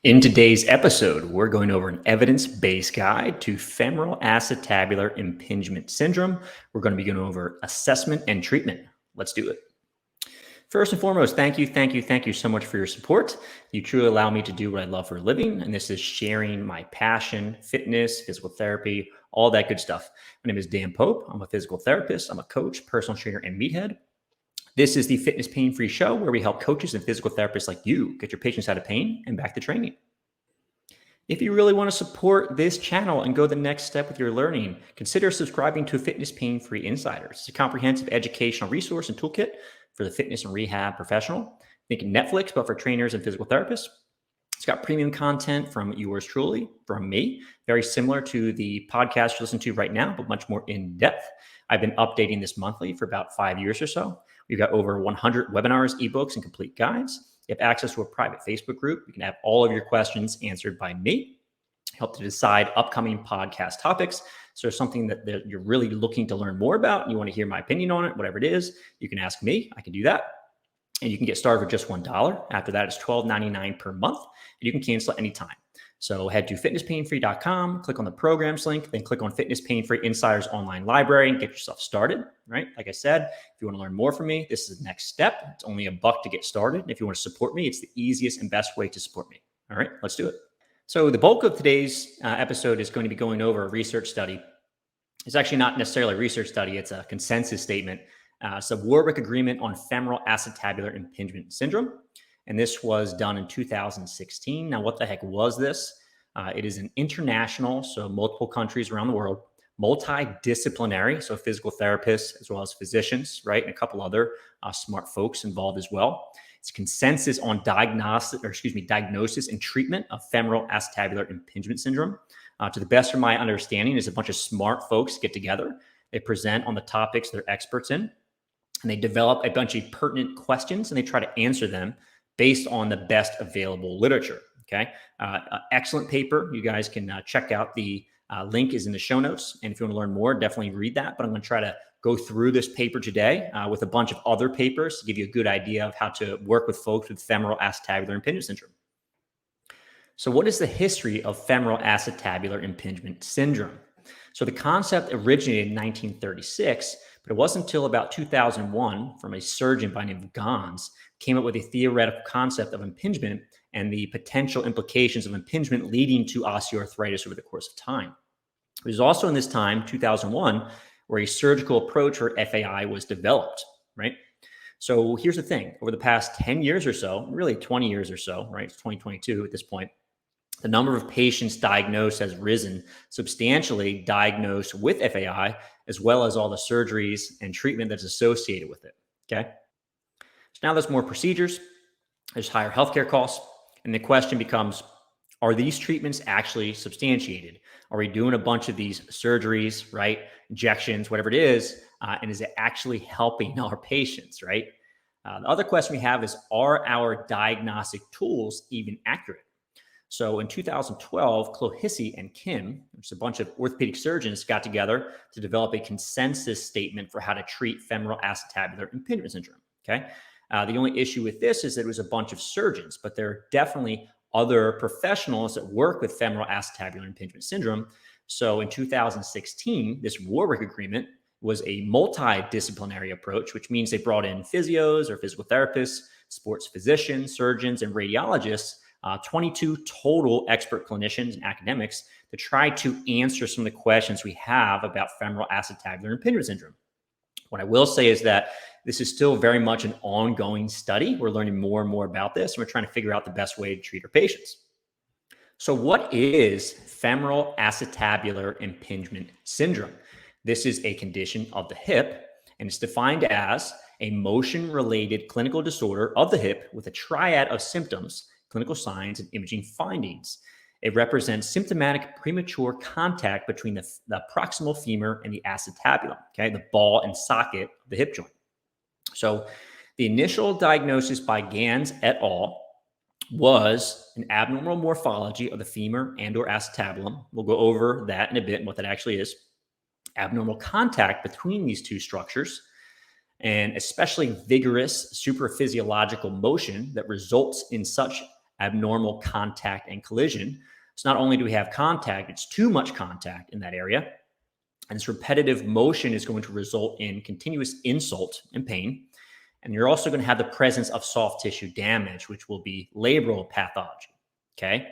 In today's episode, we're going over an evidence-based guide to femoral acetabular impingement syndrome. We're going to be going over assessment and treatment. Let's do it. First and foremost, thank you so much for your support. You truly allow me to do what I love for a living, and this is sharing my passion, fitness, physical therapy, all that good stuff. My name is Dan Pope. I'm a physical therapist. I'm a coach, personal trainer, and meathead. This is the Fitness Pain-Free Show where we help coaches and physical therapists like you get your patients out of pain and back to training. If you really want to support this channel and go the next step with your learning, consider subscribing to Fitness Pain-Free Insiders. It's a comprehensive educational resource and toolkit for the fitness and rehab professional. Think Netflix, but for trainers and physical therapists. It's got premium content from yours truly, from me, very similar to the podcast you listen to right now, but much more in depth. I've been updating this monthly for about 5 years or so. We've got over 100 webinars, ebooks, and complete guides. You have access to a private Facebook group. You can have all of your questions answered by me. Help to decide upcoming podcast topics. So there's something that you're really looking to learn more about and you want to hear my opinion on it, whatever it is, you can ask me. I can do that. And you can get started for just $1. After that, it's $12.99 per month. And you can cancel at any time. So head to fitnesspainfree.com, click on the programs link, then click on Fitness Pain-Free Insiders online library and get yourself started, right? Like I said, if you want to learn more from me, this is the next step. It's only $1 to get started. And if you want to support me, it's the easiest and best way to support me. All right, let's do it. So the bulk of today's episode is going to be going over a research study. It's actually not necessarily a research study. It's a consensus statement. It's a Warwick Agreement on Femoral Acetabular Impingement Syndrome. And this was done in 2016. Now, what the heck was this? It is an international, so multiple countries around the world, multidisciplinary, so physical therapists as well as physicians, right? And a couple other smart folks involved as well. It's consensus on diagnosis and treatment of femoral acetabular impingement syndrome. To the best of my understanding, is a bunch of smart folks get together. They present on the topics they're experts in, and they develop a bunch of pertinent questions, and they try to answer them based on the best available literature. Okay, excellent paper. You guys can check out. The link is in the show notes, and if you want to learn more, definitely read that. But I'm going to try to go through this paper today with a bunch of other papers to give you a good idea of how to work with folks with femoral acetabular impingement syndrome. So what is the history of femoral acetabular impingement syndrome? So the concept originated in 1936, but it wasn't until about 2001 from a surgeon by the name of Gons came up with a theoretical concept of impingement and the potential implications of impingement leading to osteoarthritis over the course of time. It was also in this time, 2001, where a surgical approach or FAI was developed, right? So here's the thing. Over the past 10 years or so, really 20 years or so, right? It's 2022 at this point. The number of patients diagnosed has risen substantially, diagnosed with FAI, as well as all the surgeries and treatment that's associated with it, okay? So now there's more procedures, there's higher healthcare costs, and the question becomes, are these treatments actually substantiated? Are we doing a bunch of these surgeries, right? Injections, whatever it is, and is it actually helping our patients, right? The other question we have is, are our diagnostic tools even accurate? So in 2012, Clohissy and Kim, which is a bunch of orthopedic surgeons, got together to develop a consensus statement for how to treat femoral acetabular impingement syndrome, okay? The only issue with this is that it was a bunch of surgeons, but there are definitely other professionals that work with femoral acetabular impingement syndrome. So in 2016, this Warwick Agreement was a multidisciplinary approach, which means they brought in physios or physical therapists, sports physicians, surgeons, and radiologists, 22 total expert clinicians and academics to try to answer some of the questions we have about femoral acetabular impingement syndrome. What I will say is that this is still very much an ongoing study. We're learning more and more about this, and we're trying to figure out the best way to treat our patients. So what is femoral acetabular impingement syndrome? This is a condition of the hip, and it's defined as a motion-related clinical disorder of the hip with a triad of symptoms, clinical signs, and imaging findings. It represents symptomatic premature contact between the proximal femur and the acetabulum, okay, the ball and socket of the hip joint. So the initial diagnosis by Gans et al. Was an abnormal morphology of the femur and or acetabulum. We'll go over that in a bit and what that actually is. Abnormal contact between these two structures, and especially vigorous supraphysiological motion that results in such abnormal contact and collision. So not only do we have contact, it's too much contact in that area. And this repetitive motion is going to result in continuous insult and pain. And you're also going to have the presence of soft tissue damage, which will be labral pathology. Okay.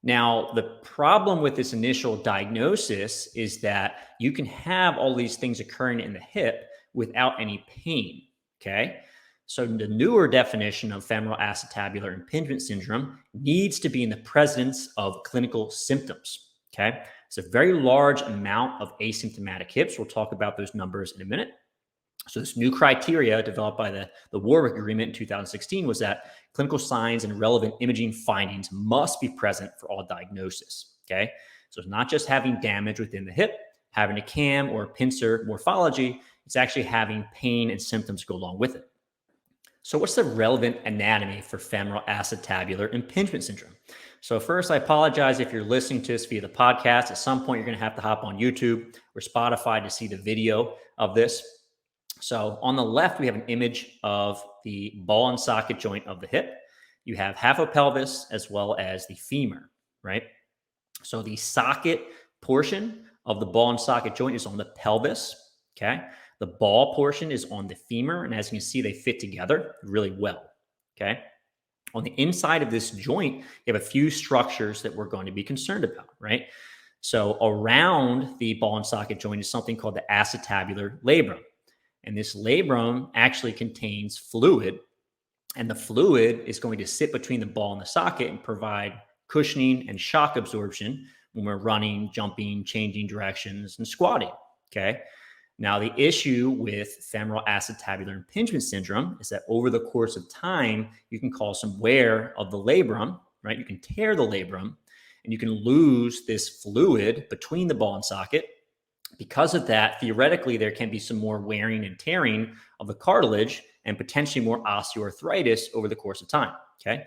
Now, the problem with this initial diagnosis is that you can have all these things occurring in the hip without any pain. Okay. So the newer definition of femoral acetabular impingement syndrome needs to be in the presence of clinical symptoms. Okay. It's a very large amount of asymptomatic hips. We'll talk about those numbers in a minute. So this new criteria developed by the Warwick Agreement in 2016 was that clinical signs and relevant imaging findings must be present for all diagnosis. Okay. So it's not just having damage within the hip, having a cam or a pincer morphology. It's actually having pain and symptoms go along with it. So what's the relevant anatomy for femoral acetabular impingement syndrome? So first, I apologize if you're listening to this via the podcast. At some point, you're going to have to hop on YouTube or Spotify to see the video of this. So on the left, we have an image of the ball and socket joint of the hip. You have half a pelvis as well as the femur, right? So the socket portion of the ball and socket joint is on the pelvis, okay? The ball portion is on the femur, and as you can see, they fit together really well, okay? On the inside of this joint, you have a few structures that we're going to be concerned about, right? So around the ball and socket joint is something called the acetabular labrum. And this labrum actually contains fluid, and the fluid is going to sit between the ball and the socket and provide cushioning and shock absorption when we're running, jumping, changing directions, and squatting, okay? Now, the issue with femoral acetabular impingement syndrome is that over the course of time, you can cause some wear of the labrum, right? You can tear the labrum, and you can lose this fluid between the ball and socket. Because of that, theoretically, there can be some more wearing and tearing of the cartilage and potentially more osteoarthritis over the course of time, okay?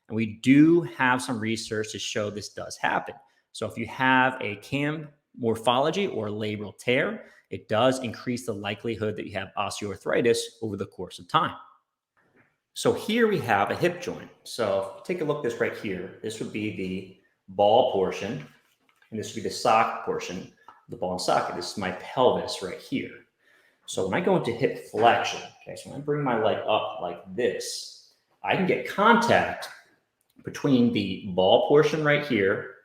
And we do have some research to show this does happen. So if you have a cam morphology or labral tear, it does increase the likelihood that you have osteoarthritis over the course of time. So here we have a hip joint. So take a look at this right here. This would be the ball portion, and this would be the socket portion. The ball and socket. This is my pelvis right here. So when I go into hip flexion, okay, so when I bring my leg up like this, I can get contact between the ball portion right here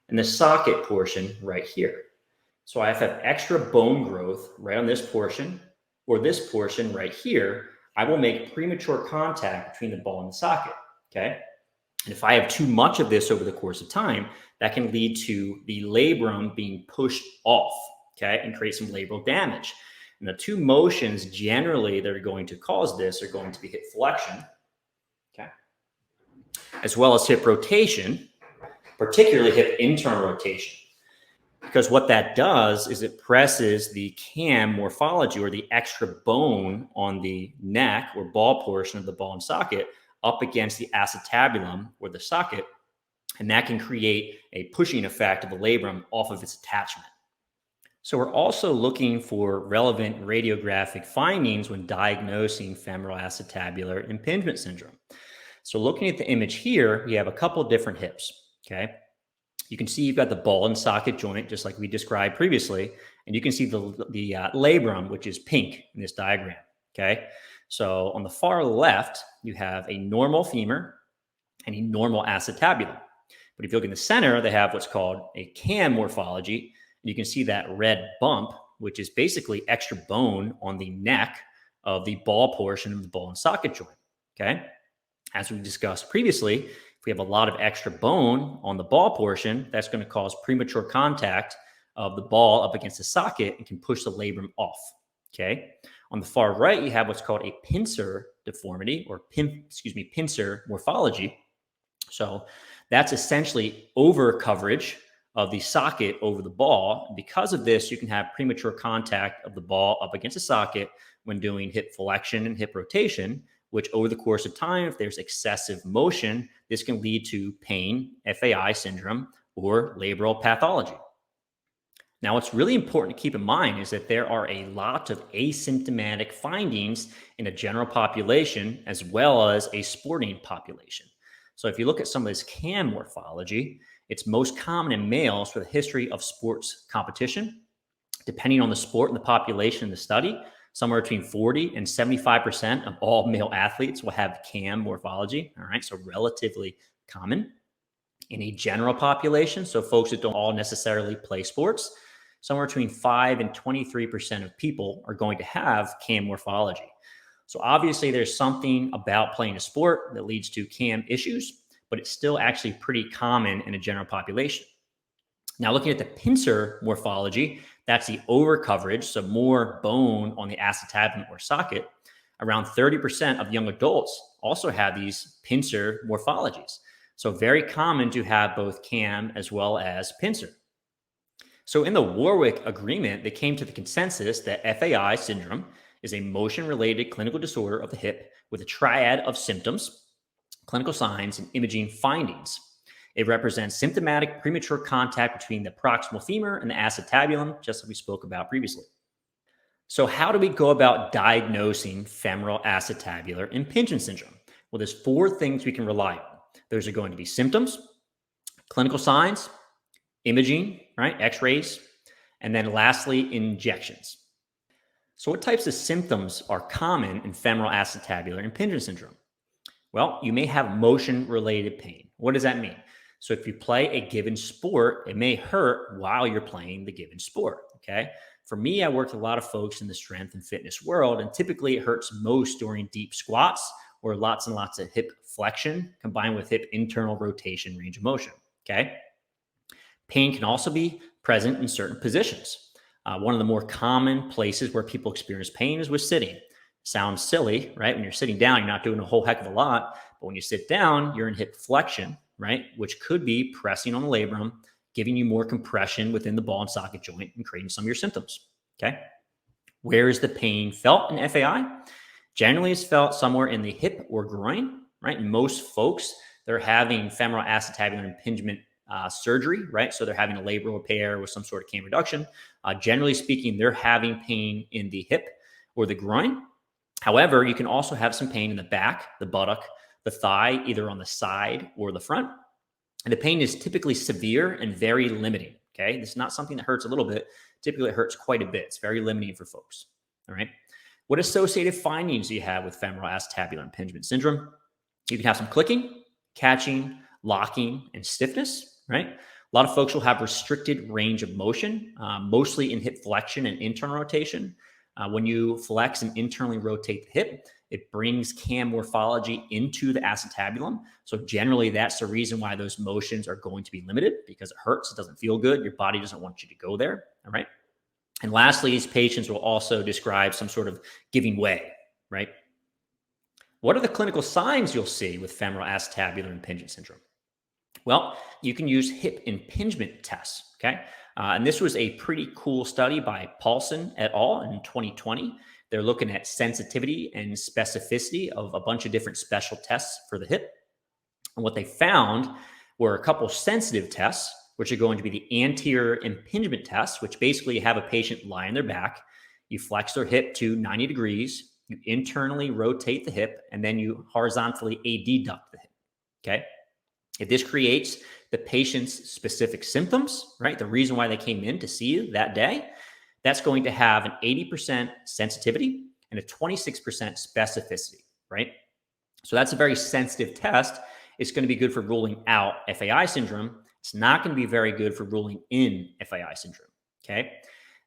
and the socket portion right here. So I have to have extra bone growth right on this portion or this portion right here. I will make premature contact between the ball and the socket, okay? And if I have too much of this over the course of time, that can lead to the labrum being pushed off, okay, and create some labral damage. And the two motions generally that are going to cause this are going to be hip flexion, okay, as well as hip rotation, particularly hip internal rotation. Because what that does is it presses the cam morphology or the extra bone on the neck or ball portion of the ball and socket up against the acetabulum or the socket, and that can create a pushing effect of the labrum off of its attachment. So we're also looking for relevant radiographic findings when diagnosing femoral acetabular impingement syndrome. So looking at the image here, we have a couple different hips, okay? You can see you've got the ball and socket joint, just like we described previously, and you can see the labrum, which is pink in this diagram, okay? So on the far left, you have a normal femur and a normal acetabulum. But if you look in the center, they have what's called a cam morphology. And you can see that red bump, which is basically extra bone on the neck of the ball portion of the ball and socket joint, okay? As we discussed previously, if we have a lot of extra bone on the ball portion, that's going to cause premature contact of the ball up against the socket and can push the labrum off, okay? On the far right, you have what's called a pincer deformity or pincer morphology. So that's essentially over coverage of the socket over the ball. Because of this, you can have premature contact of the ball up against the socket when doing hip flexion and hip rotation, which over the course of time, if there's excessive motion, this can lead to pain, FAI syndrome, or labral pathology. Now, what's really important to keep in mind is that there are a lot of asymptomatic findings in a general population as well as a sporting population. So if you look at some of this CAM morphology, it's most common in males with a history of sports competition. Depending on the sport and the population in the study, somewhere between 40 and 75% of all male athletes will have CAM morphology. All right, so relatively common. In a general population, so folks that don't all necessarily play sports, somewhere between 5 and 23% of people are going to have CAM morphology. So obviously there's something about playing a sport that leads to CAM issues, but it's still actually pretty common in a general population. Now, looking at the pincer morphology, that's the overcoverage, so more bone on the acetabulum or socket. Around 30% of young adults also have these pincer morphologies. So very common to have both CAM as well as pincer. So in the Warwick Agreement, they came to the consensus that FAI syndrome is a motion-related clinical disorder of the hip with a triad of symptoms, clinical signs, and imaging findings. It represents symptomatic premature contact between the proximal femur and the acetabulum, just as we spoke about previously. So how do we go about diagnosing femoral acetabular impingement syndrome? Well, there's 4 things we can rely on. Those are going to be symptoms, clinical signs, imaging, right, x-rays, and then lastly, injections. So what types of symptoms are common in femoral acetabular impingement syndrome? Well, you may have motion-related pain. What does that mean? So if you play a given sport, it may hurt while you're playing the given sport, okay? For me, I work with a lot of folks in the strength and fitness world, and typically it hurts most during deep squats or lots and lots of hip flexion combined with hip internal rotation range of motion, okay? Pain can also be present in certain positions. One of the more common places where people experience pain is with sitting. Sounds silly, right? When you're sitting down, you're not doing a whole heck of a lot, but when you sit down, you're in hip flexion, right? Which could be pressing on the labrum, giving you more compression within the ball and socket joint and creating some of your symptoms, okay? Where is the pain felt in FAI? Generally, it's felt somewhere in the hip or groin, right? And most folks, they're having femoral acetabular impingement surgery, right? So they're having a labral repair with some sort of CAM reduction. Generally speaking, they're having pain in the hip or the groin. However, you can also have some pain in the back, the buttock, the thigh, either on the side or the front. And the pain is typically severe and very limiting, okay? This is not something that hurts a little bit. Typically, it hurts quite a bit. It's very limiting for folks, all right? What associated findings do you have with femoral acetabular impingement syndrome? You can have some clicking, catching, locking, and stiffness, right? A lot of folks will have restricted range of motion, mostly in hip flexion and internal rotation. When you flex and internally rotate the hip, it brings CAM morphology into the acetabulum. So generally, that's the reason why those motions are going to be limited, because it hurts, it doesn't feel good, your body doesn't want you to go there, all right? And lastly, these patients will also describe some sort of giving way, right? What are the clinical signs you'll see with femoral acetabular impingement syndrome? Well, you can use hip impingement tests, okay? And this was a pretty cool study by Paulson et al. In 2020. They're looking at sensitivity and specificity of a bunch of different special tests for the hip. And what they found were a couple sensitive tests, which are going to be the anterior impingement tests, which basically have a patient lie on their back. You flex their hip to 90 degrees, you internally rotate the hip, and then you horizontally adduct the hip, okay? If this creates the patient's specific symptoms, right, the reason why they came in to see you that day, that's going to have an 80% sensitivity and a 26% specificity, right? So that's a very sensitive test. It's going to be good for ruling out FAI syndrome. It's not going to be very good for ruling in FAI syndrome, okay?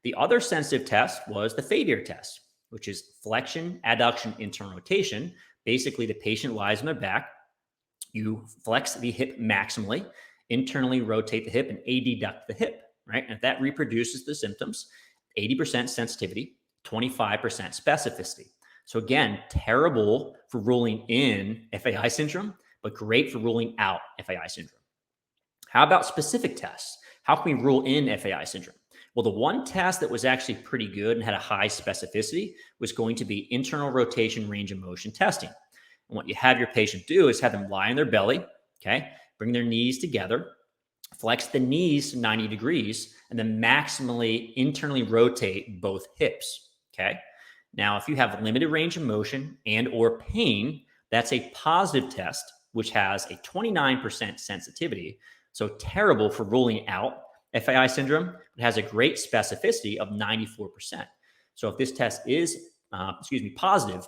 The other sensitive test was the Favier test, which is flexion, adduction, internal rotation. Basically, the patient lies on their back. You flex the hip maximally, internally rotate the hip, and adduct the hip, right? And if that reproduces the symptoms, 80% sensitivity, 25% specificity. So again, terrible for ruling in FAI syndrome, but great for ruling out FAI syndrome. How about specific tests? How can we rule in FAI syndrome? Well, the one test that was actually pretty good and had a high specificity was going to be internal rotation range of motion testing. And what you have your patient do is have them lie on their belly, okay? Bring their knees together, flex the knees 90 degrees, and then maximally internally rotate both hips, okay? Now, if you have limited range of motion and or pain, that's a positive test, which has a 29% sensitivity, so terrible for ruling out FAI syndrome. It has a great specificity of 94%. So if this test is, positive,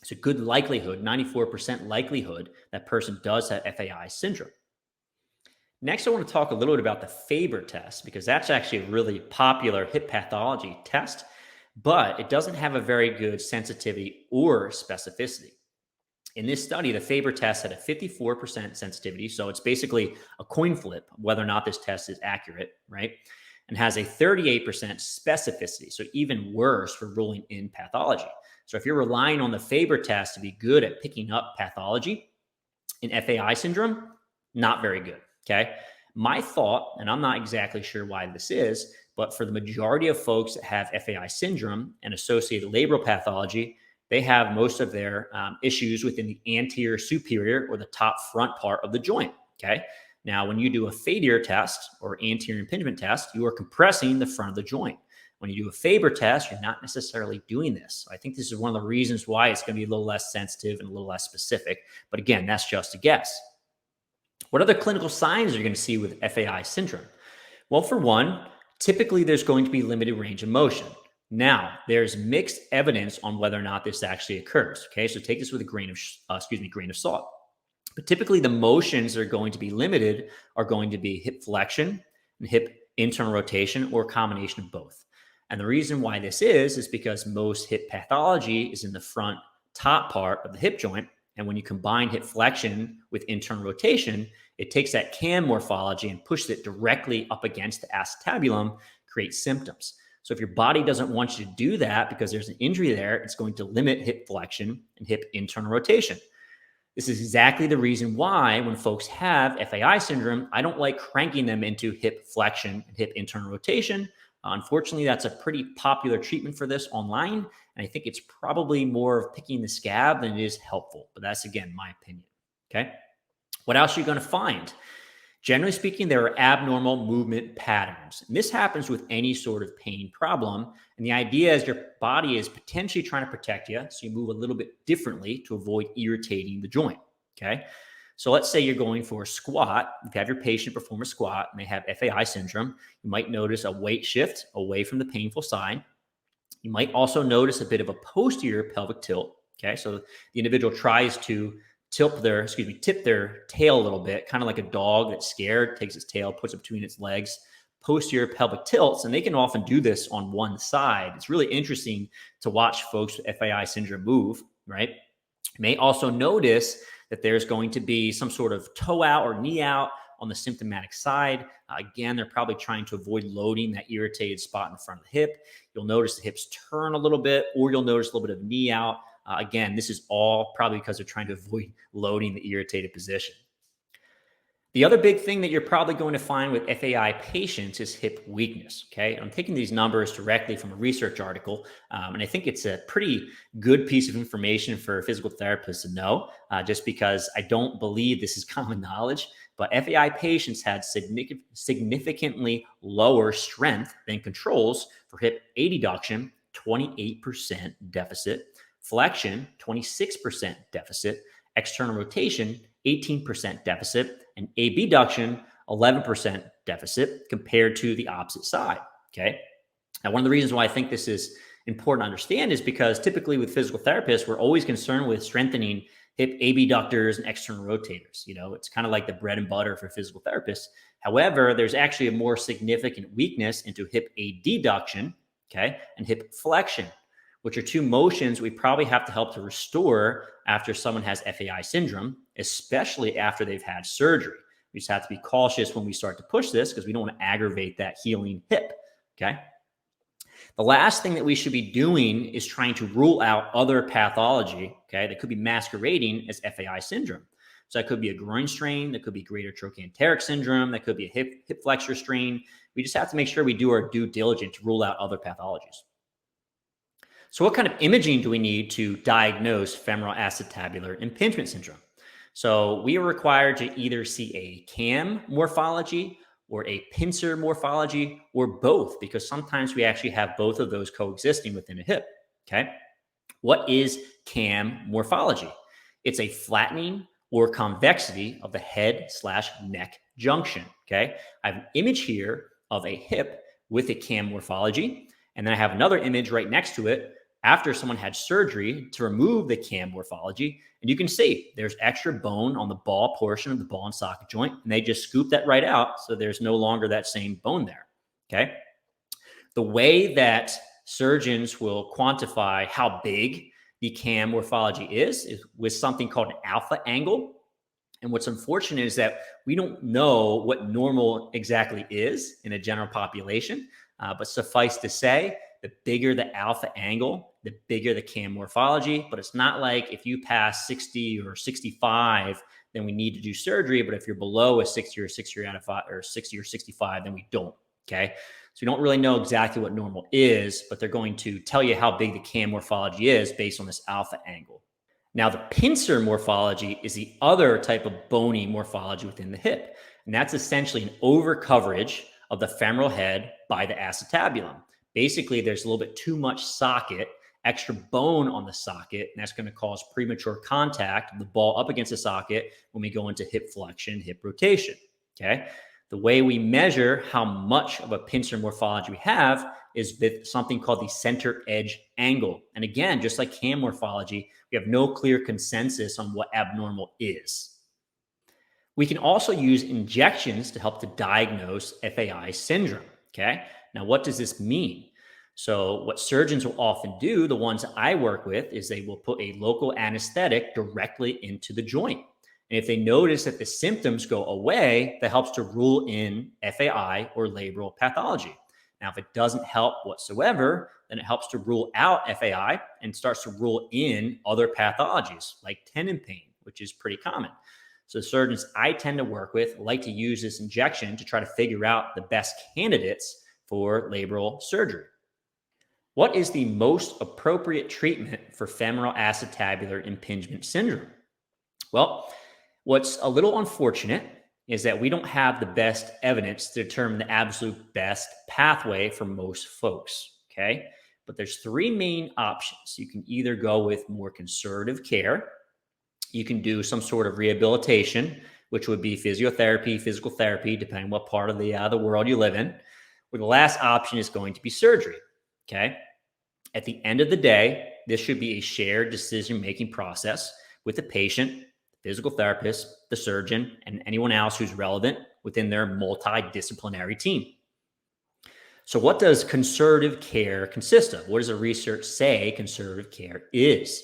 it's a good likelihood, 94% likelihood that person does have FAI syndrome. Next, I want to talk a little bit about the Faber test, because that's actually a really popular hip pathology test, but it doesn't have a very good sensitivity or specificity. In this study, the Faber test had a 54% sensitivity, so it's basically a coin flip whether or not this test is accurate, right? And has a 38% specificity, so even worse for ruling in pathology. So if you're relying on the Faber test to be good at picking up pathology in FAI syndrome, not very good, okay? My thought, and I'm not exactly sure why this is, but for the majority of folks that have FAI syndrome and associated labral pathology, they have most of their issues within the anterior superior or the top front part of the joint, okay? Now, when you do a Fader test or anterior impingement test, you are compressing the front of the joint. When you do a Faber test, you're not necessarily doing this. I think this is one of the reasons why it's going to be a little less sensitive and a little less specific. But again, that's just a guess. What other clinical signs are you going to see with FAI syndrome? Well, for one, typically there's going to be limited range of motion. Now, there's mixed evidence on whether or not this actually occurs. Okay, so take this with a grain of salt. But typically, the motions that are going to be limited are going to be hip flexion and hip internal rotation, or a combination of both. And the reason why this is because most hip pathology is in the front top part of the hip joint. And when you combine hip flexion with internal rotation, it takes that cam morphology and pushes it directly up against the acetabulum, creates symptoms. So if your body doesn't want you to do that because there's an injury there, it's going to limit hip flexion and hip internal rotation. This is exactly the reason why when folks have FAI syndrome, I don't like cranking them into hip flexion and hip internal rotation. Unfortunately, that's a pretty popular treatment for this online, and I think it's probably more of picking the scab than it is helpful. But that's, again, my opinion, okay? What else are you going to find? Generally speaking, there are abnormal movement patterns. And this happens with any sort of pain problem. And the idea is your body is potentially trying to protect you, so you move a little bit differently to avoid irritating the joint, okay? So let's say you're going for a squat. You have your patient perform a squat and they have FAI syndrome. You might notice a weight shift away from the painful side. You might also notice a bit of a posterior pelvic tilt, okay? So the individual tries to tip their tail a little bit, kind of like a dog that's scared, takes its tail, puts it between its legs, posterior pelvic tilts, and they can often do this on one side. It's really interesting to watch folks with FAI syndrome move, right? You may also notice that there's going to be some sort of toe out or knee out on the symptomatic side. Again, they're probably trying to avoid loading that irritated spot in the front of the hip. You'll notice the hips turn a little bit, or you'll notice a little bit of knee out. Again, this is all probably because they're trying to avoid loading the irritated position. The other big thing that you're probably going to find with FAI patients is hip weakness, okay? I'm taking these numbers directly from a research article, and I think it's a pretty good piece of information for physical therapists to know, just because I don't believe this is common knowledge, but FAI patients had significantly lower strength than controls for hip adduction, 28% deficit, flexion, 26% deficit, external rotation, 18% deficit, and abduction, 11% deficit compared to the opposite side, okay? Now, one of the reasons why I think this is important to understand is because typically with physical therapists, we're always concerned with strengthening hip abductors and external rotators. You know, it's kind of like the bread and butter for physical therapists. However, there's actually a more significant weakness into hip adduction, okay, and hip flexion, which are two motions we probably have to help to restore after someone has FAI syndrome, especially after they've had surgery. We just have to be cautious when we start to push this because we don't want to aggravate that healing hip, okay? The last thing that we should be doing is trying to rule out other pathology, okay, that could be masquerading as FAI syndrome. So that could be a groin strain, that could be greater trochanteric syndrome, that could be a hip flexor strain. We just have to make sure we do our due diligence to rule out other pathologies. So what kind of imaging do we need to diagnose femoral acetabular impingement syndrome? So we are required to either see a CAM morphology or a Pincer morphology or both, because sometimes we actually have both of those coexisting within a hip, okay? What is CAM morphology? It's a flattening or convexity of the head/neck junction. Okay, I have an image here of a hip with a cam morphology, and then I have another image right next to it after someone had surgery to remove the cam morphology. And you can see there's extra bone on the ball portion of the ball and socket joint, and they just scoop that right out. So there's no longer that same bone there. Okay. The way that surgeons will quantify how big the cam morphology is with something called an alpha angle. And what's unfortunate is that we don't know what normal exactly is in a general population. But suffice to say, the bigger the alpha angle, the bigger the cam morphology. But it's not like if you pass 60 or 65, then we need to do surgery. But if you're below a 60 or 60 out of 5 or 60 or 65, then we don't. Okay. So we don't really know exactly what normal is, but they're going to tell you how big the cam morphology is based on this alpha angle. Now, the pincer morphology is the other type of bony morphology within the hip. And that's essentially an overcoverage of the femoral head by the acetabulum. Basically, there's a little bit too much socket, extra bone on the socket, and that's going to cause premature contact of the ball up against the socket when we go into hip flexion, hip rotation. Okay. The way we measure how much of a pincer morphology we have is with something called the center edge angle. And again, just like cam morphology, we have no clear consensus on what abnormal is. We can also use injections to help to diagnose FAI syndrome. Okay. Now, what does this mean? So what surgeons will often do, the ones I work with, is they will put a local anesthetic directly into the joint. And if they notice that the symptoms go away, that helps to rule in FAI or labral pathology. Now, if it doesn't help whatsoever, then it helps to rule out FAI and starts to rule in other pathologies like tendon pain, which is pretty common. So surgeons I tend to work with like to use this injection to try to figure out the best candidates for labral surgery. What is the most appropriate treatment for femoral acetabular impingement syndrome? Well, what's a little unfortunate is that we don't have the best evidence to determine the absolute best pathway for most folks, okay? But there's three main options. You can either go with more conservative care, you can do some sort of rehabilitation, which would be physiotherapy, physical therapy, depending on what part of the world you live in, or the last option is going to be surgery, okay? At the end of the day, this should be a shared decision-making process with the patient, physical therapist, the surgeon, and anyone else who's relevant within their multidisciplinary team. So what does conservative care consist of? What does the research say conservative care is?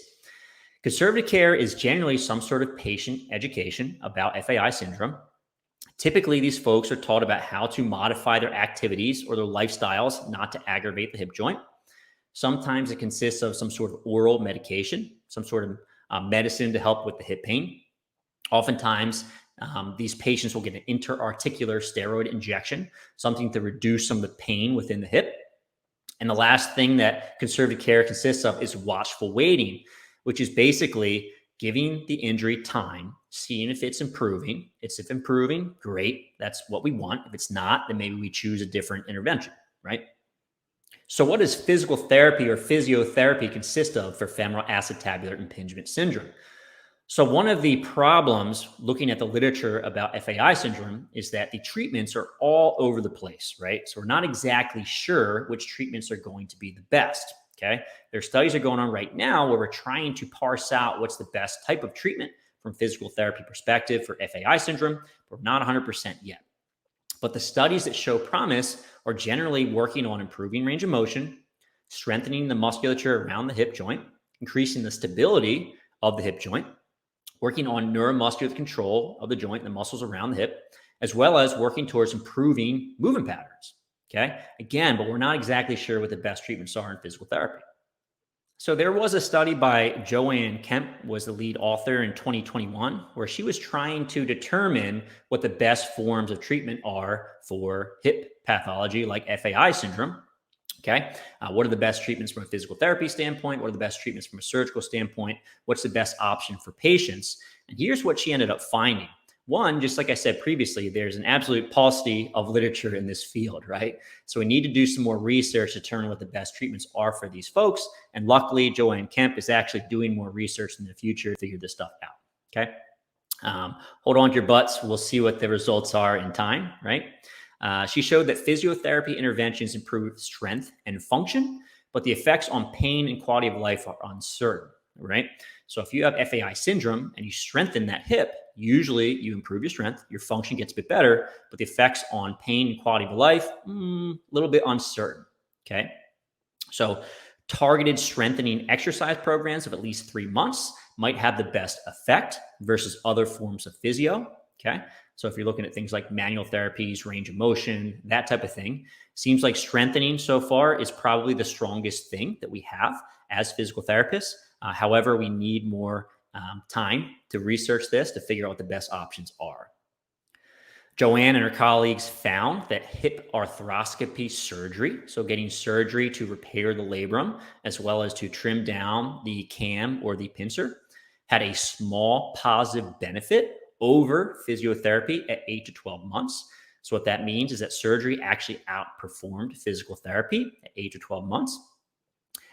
Conservative care is generally some sort of patient education about FAI syndrome. Typically, these folks are taught about how to modify their activities or their lifestyles not to aggravate the hip joint. Sometimes it consists of some sort of oral medication, some sort of medicine to help with the hip pain. Oftentimes, these patients will get an interarticular steroid injection, something to reduce some of the pain within the hip. And the last thing that conservative care consists of is watchful waiting, which is basically giving the injury time, seeing if it's improving. If improving, great. That's what we want. If it's not, then maybe we choose a different intervention, right? So what does physical therapy or physiotherapy consist of for femoral acetabular impingement syndrome? So one of the problems looking at the literature about FAI syndrome is that the treatments are all over the place, right? So we're not exactly sure which treatments are going to be the best, okay? There studies are going on right now where we're trying to parse out what's the best type of treatment from physical therapy perspective for FAI syndrome, but we're not 100% yet. But the studies that show promise are generally working on improving range of motion, strengthening the musculature around the hip joint, increasing the stability of the hip joint, working on neuromuscular control of the joint and the muscles around the hip, as well as working towards improving movement patterns. Okay. Again, but we're not exactly sure what the best treatments are in physical therapy. So there was a study by Joanne Kemp, was the lead author in 2021, where she was trying to determine what the best forms of treatment are for hip pathology like FAI syndrome. Okay. What are the best treatments from a physical therapy standpoint? What are the best treatments from a surgical standpoint? What's the best option for patients? And here's what she ended up finding. One, just like I said previously, there's an absolute paucity of literature in this field, right? So we need to do some more research to determine what the best treatments are for these folks. And luckily, Joanne Kemp is actually doing more research in the future to figure this stuff out, okay? Hold on to your butts. We'll see what the results are in time, right? She showed that physiotherapy interventions improve strength and function, but the effects on pain and quality of life are uncertain, right? So if you have FAI syndrome and you strengthen that hip, usually you improve your strength, your function gets a bit better, but the effects on pain and quality of life, a little bit uncertain, okay? So targeted strengthening exercise programs of at least 3 months might have the best effect versus other forms of physio. Okay. So if you're looking at things like manual therapies, range of motion, that type of thing, seems like strengthening so far is probably the strongest thing that we have as physical therapists. However, we need more time to research this to figure out what the best options are. Joanne and her colleagues found that hip arthroscopy surgery, so getting surgery to repair the labrum as well as to trim down the cam or the pincer, had a small positive benefit over physiotherapy at 8 to 12 months. So, what that means is that surgery actually outperformed physical therapy at 8 to 12 months.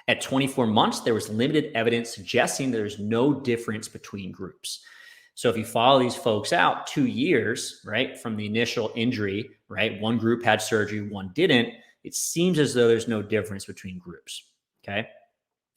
At 24 months, there was limited evidence suggesting there's no difference between groups. So if you follow these folks out 2 years, right, from the initial injury, right, one group had surgery, one didn't, it seems as though there's no difference between groups, okay?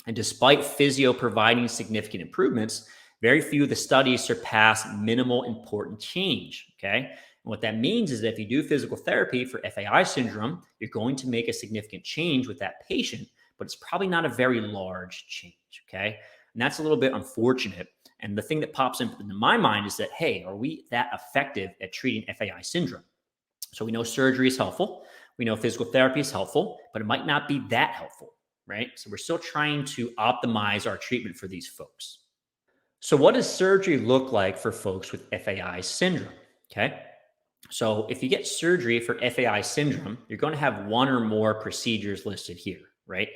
And despite physio providing significant improvements, very few of the studies surpass minimal important change, okay? And what that means is that if you do physical therapy for FAI syndrome, you're going to make a significant change with that patient, but it's probably not a very large change, okay? And that's a little bit unfortunate. And the thing that pops into my mind is that, hey, are we that effective at treating FAI syndrome? So we know surgery is helpful. We know physical therapy is helpful, but it might not be that helpful, right? So we're still trying to optimize our treatment for these folks. So what does surgery look like for folks with FAI syndrome? Okay. So if you get surgery for FAI syndrome, you're going to have one or more procedures listed here, right?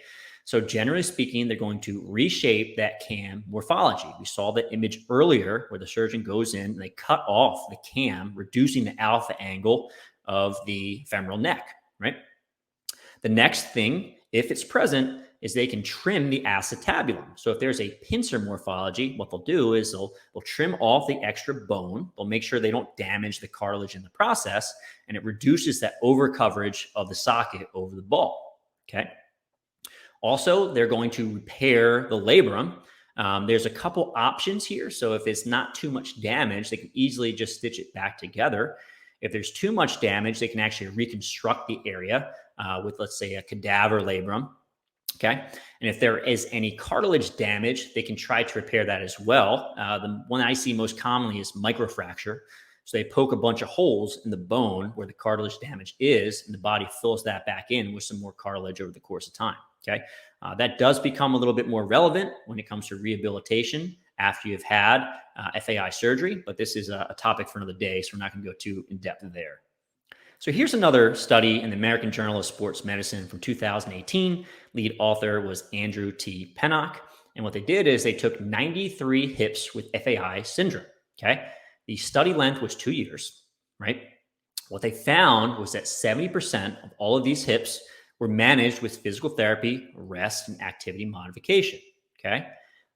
So generally speaking, they're going to reshape that cam morphology. We saw the image earlier where the surgeon goes in and they cut off the cam, reducing the alpha angle of the femoral neck, right? The next thing, if it's present, is they can trim the acetabulum. So if there's a pincer morphology, what they'll do is they'll trim off the extra bone. They'll make sure they don't damage the cartilage in the process, and it reduces that over coverage of the socket over the ball, okay? Also, they're going to repair the labrum. There's a couple options here. So if it's not too much damage, they can easily just stitch it back together. If there's too much damage, they can actually reconstruct the area with, let's say, a cadaver labrum. Okay. And if there is any cartilage damage, they can try to repair that as well. The one I see most commonly is microfracture. So they poke a bunch of holes in the bone where the cartilage damage is, and the body fills that back in with some more cartilage over the course of time. Okay. That does become a little bit more relevant when it comes to rehabilitation after you've had FAI surgery, but this is a topic for another day, so we're not going to go too in depth there. So here's another study in the American Journal of Sports Medicine from 2018. Lead author was Andrew T. Pennock. And what they did is they took 93 hips with FAI syndrome, okay? The study length was 2 years, right? What they found was that 70% of all of these hips were managed with physical therapy, rest, and activity modification, okay?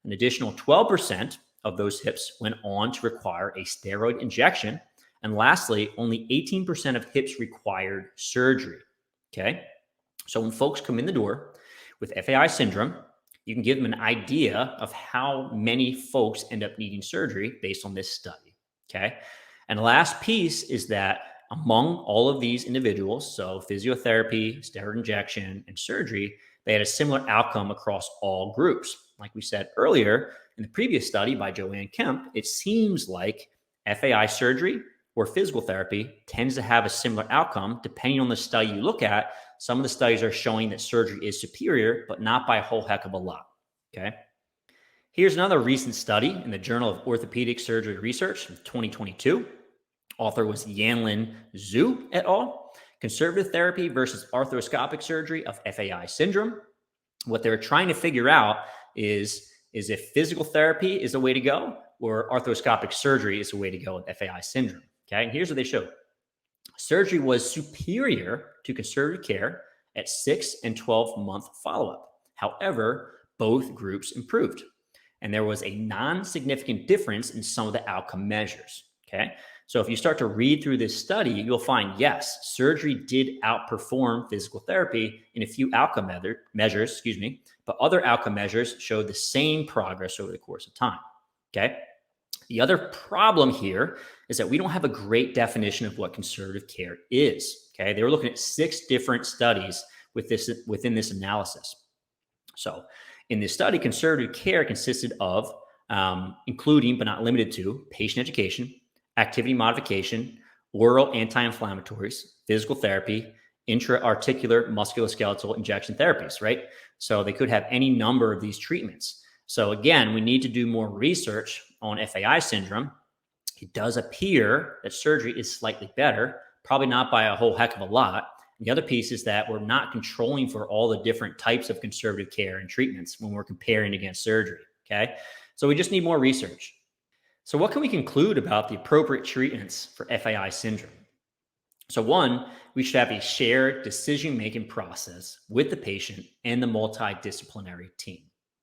An additional 12% of those hips went on to require a steroid injection. And lastly, only 18% of hips required surgery, okay? So when folks come in the door with FAI syndrome, you can give them an idea of how many folks end up needing surgery based on this study, okay? And the last piece is that among all of these individuals, so physiotherapy, steroid injection, and surgery, they had a similar outcome across all groups. Like we said earlier in the previous study by Joanne Kemp, it seems like FAI surgery or physical therapy tends to have a similar outcome depending on the study you look at. Some of the studies are showing that surgery is superior, but not by a whole heck of a lot, okay? Here's another recent study in the Journal of Orthopedic Surgery Research from 2022. Author was Yanlin Zhu et al. Conservative therapy versus arthroscopic surgery of FAI syndrome. What they're trying to figure out is if physical therapy is the way to go or arthroscopic surgery is the way to go with FAI syndrome. Okay, and here's what they showed. Surgery was superior to conservative care at 6 and 12-month follow-up. However, both groups improved. and there was a non-significant difference in some of the outcome measures. Okay. So if you start to read through this study, you'll find, yes, surgery did outperform physical therapy in a few outcome measures, but other outcome measures showed the same progress over the course of time. Okay. The other problem here is that we don't have a great definition of what conservative care is. Okay. They were looking at 6 different studies within this analysis. So in this study, conservative care consisted of including, but not limited to, patient education, activity modification, oral anti-inflammatories, physical therapy, intra-articular musculoskeletal injection therapies, right? So they could have any number of these treatments. So again, we need to do more research on FAI syndrome. It does appear that surgery is slightly better, probably not by a whole heck of a lot. The other piece is that we're not controlling for all the different types of conservative care and treatments when we're comparing against surgery, okay? So we just need more research. So what can we conclude about the appropriate treatments for FAI syndrome? So one, we should have a shared decision-making process with the patient and the multidisciplinary team,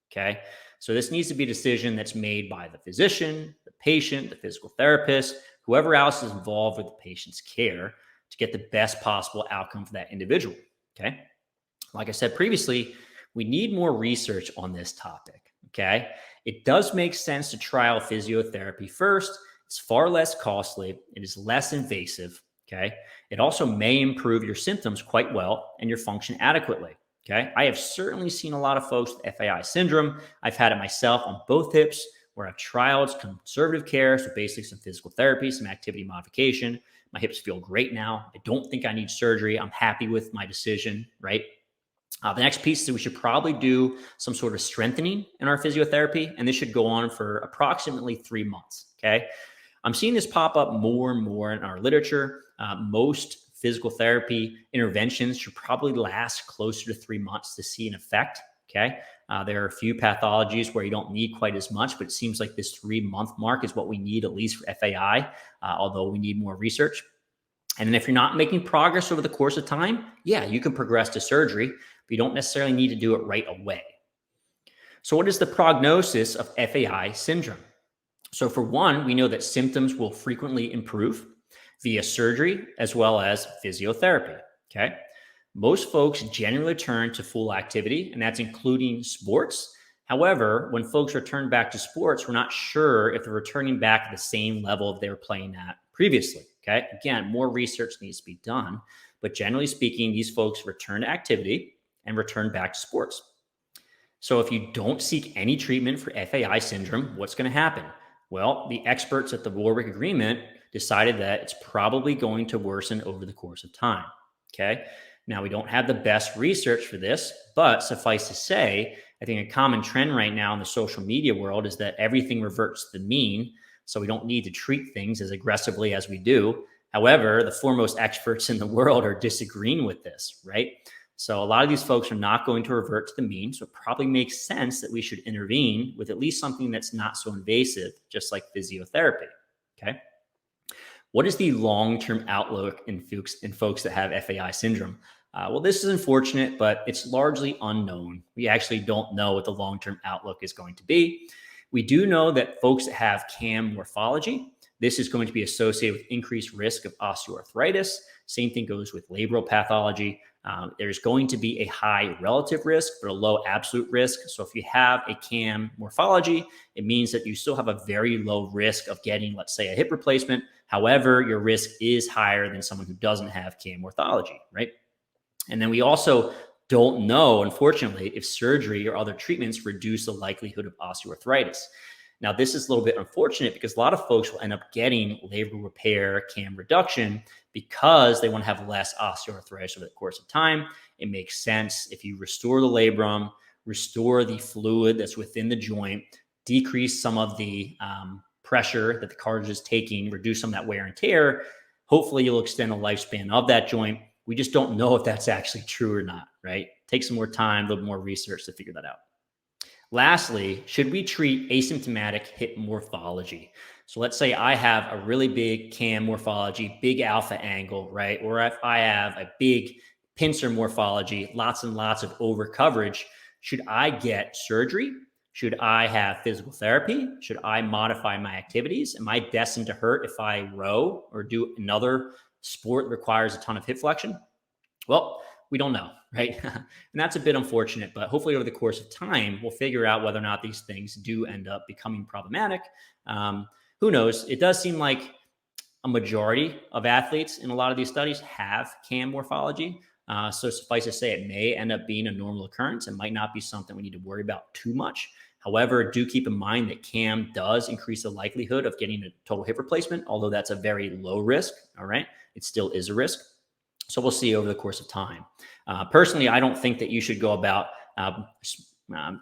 okay? So this needs to be a decision that's made by the physician, the patient, the physical therapist, whoever else is involved with the patient's care to get the best possible outcome for that individual, okay? Like I said previously, we need more research on this topic, okay? It does make sense to trial physiotherapy first. It's far less costly. It is less invasive, okay? It also may improve your symptoms quite well and your function adequately, okay? I have certainly seen a lot of folks with FAI syndrome. I've had it myself on both hips where I've trialed conservative care, so basically some physical therapy, some activity modification. My hips feel great now. I don't think I need surgery. I'm happy with my decision, right? The next piece is we should probably do some sort of strengthening in our physiotherapy, and this should go on for approximately 3 months, okay? I'm seeing this pop up more and more in our literature. Most physical therapy interventions should probably last closer to 3 months to see an effect, okay? There are a few pathologies where you don't need quite as much, but it seems like this 3-month mark is what we need, at least for FAI, although we need more research. And then if you're not making progress over the course of time, yeah, you can progress to surgery, but you don't necessarily need to do it right away. So what is the prognosis of FAI syndrome? So for one, we know that symptoms will frequently improve via surgery as well as physiotherapy, okay? Most folks generally return to full activity, and that's including sports. However, when folks return back to sports, we're not sure if they're returning back at the same level they were playing at previously. Okay. Again, more research needs to be done, but generally speaking, these folks return to activity and return back to sports. So if you don't seek any treatment for FAI syndrome, what's going to happen? Well, the experts at the Warwick Agreement decided that it's probably going to worsen over the course of time. Okay. Now, we don't have the best research for this, but suffice to say, I think a common trend right now in the social media world is that everything reverts to the mean. So we don't need to treat things as aggressively as we do. However, the foremost experts in the world are disagreeing with this, right? So a lot of these folks are not going to revert to the mean. So it probably makes sense that we should intervene with at least something that's not so invasive, just like physiotherapy, okay? What is the long-term outlook in folks that have FAI syndrome? Well, this is unfortunate, but it's largely unknown. We actually don't know what the long-term outlook is going to be. We do know that folks that have CAM morphology, this is going to be associated with increased risk of osteoarthritis. Same thing goes with labral pathology. There's going to be a high relative risk, but a low absolute risk. So if you have a CAM morphology, it means that you still have a very low risk of getting, let's say, a hip replacement. However, your risk is higher than someone who doesn't have CAM morphology, right? And then we also don't know, unfortunately, if surgery or other treatments reduce the likelihood of osteoarthritis. Now, this is a little bit unfortunate because a lot of folks will end up getting labral repair, CAM reduction, because they want to have less osteoarthritis over the course of time. It makes sense if you restore the labrum, restore the fluid that's within the joint, decrease some of the pressure that the cartilage is taking, reduce some of that wear and tear. Hopefully, you'll extend the lifespan of that joint. We just don't know if that's actually true or not, right? Take some more time, a little more research to figure that out. Lastly, should we treat asymptomatic hip morphology? So let's say I have a really big CAM morphology, big alpha angle, right? Or if I have a big pincer morphology, lots and lots of over coverage, should I get surgery? Should I have physical therapy? Should I modify my activities? Am I destined to hurt if I row or do another sport that requires a ton of hip flexion? Well, we don't know, right? And that's a bit unfortunate, but hopefully over the course of time, we'll figure out whether or not these things do end up becoming problematic. Who knows? It does seem like a majority of athletes in a lot of these studies have CAM morphology. So suffice to say, it may end up being a normal occurrence. It might not be something we need to worry about too much. However, do keep in mind that CAM does increase the likelihood of getting a total hip replacement, although that's a very low risk. All right. It still is a risk. So we'll see over the course of time. Personally, I don't think that you should go about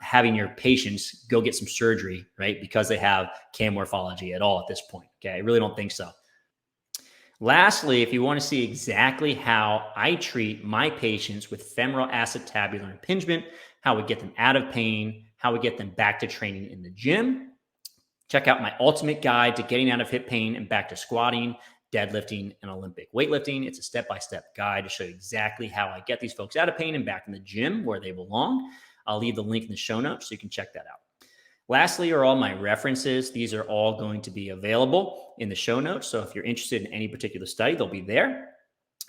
having your patients go get some surgery, right, because they have CAM morphology at all at this point. Okay. I really don't think so. Lastly, if you want to see exactly how I treat my patients with femoral acetabular impingement, how we get them out of pain, how we get them back to training in the gym, check out my ultimate guide to getting out of hip pain and back to squatting, deadlifting, and Olympic weightlifting. It's a step-by-step guide to show you exactly how I get these folks out of pain and back in the gym where they belong. I'll leave the link in the show notes so you can check that out. Lastly are all my references. These are all going to be available in the show notes. So if you're interested in any particular study, they'll be there.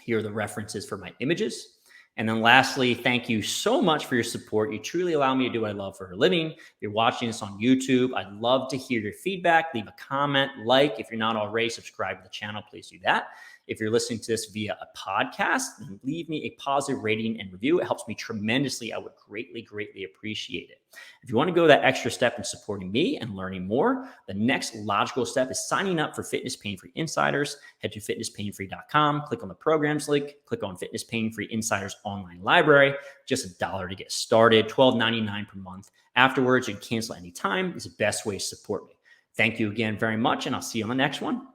Here are the references for my images. And then lastly, thank you so much for your support. You truly allow me to do what I love for a living. If you're watching this on YouTube, I'd love to hear your feedback. Leave a comment, like. If you're not already subscribed to the channel, please do that. If you're listening to this via a podcast, then leave me a positive rating and review. It helps me tremendously. I would greatly, greatly appreciate it. If you want to go that extra step in supporting me and learning more, the next logical step is signing up for Fitness Pain Free Insiders. Head to fitnesspainfree.com, click on the programs link, click on Fitness Pain Free Insiders online library. Just $1 to get started, $12.99 per month. Afterwards, you can cancel anytime. It's the best way to support me. Thank you again very much, and I'll see you on the next one.